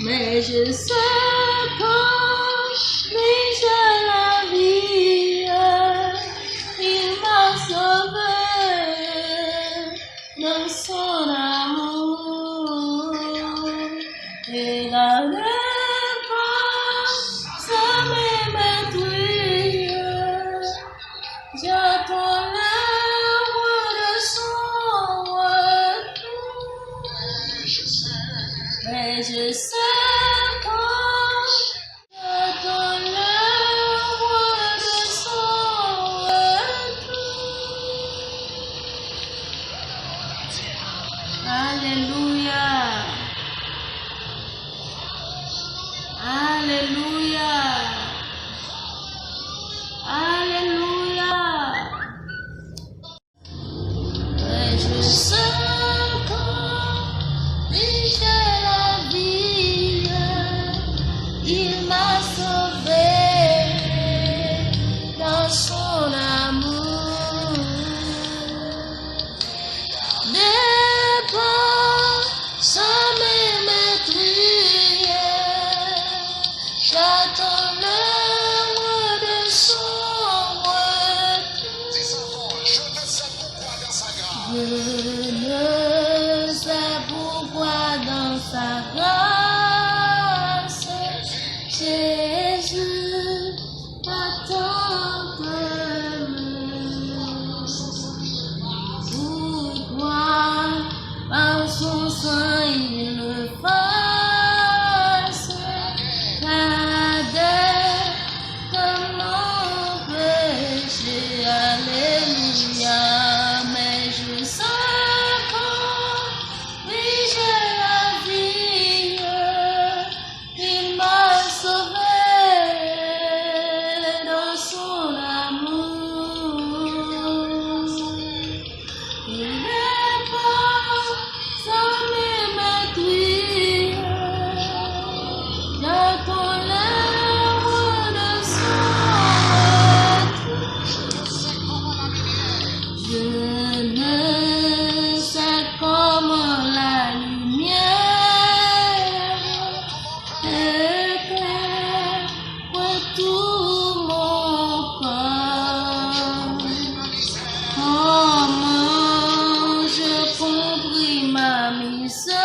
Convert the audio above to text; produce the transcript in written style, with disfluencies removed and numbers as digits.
mais je sais quand déjà la vie, il m'a sauvé dans son amour et la réponse ça m'émettrit. J'attends l'heure de son retour, mais je sais quand j'attends l'heure de son retour. Alléluia. Alléluia. Alléluia. Mais je sais quand j'ai la vie, il m'a sauvé dans son amour. Des pas sans m'émettrir, j'attends l'heure de son retour. Je ne sais pourquoi dans sa grâce, Jésus m'attend vraiment. Pourquoi par son sang il le fasse, cadet comme mon péché. Alléluia. Mais je sais quand j'ai la vie, il m'a sauvé dans son amour. Il n'est pas sans m'émettrir, j'attends l'heure de son retour. Je ne sais comment la lumière éclaire tout mon corps. Comment je compris ma misère.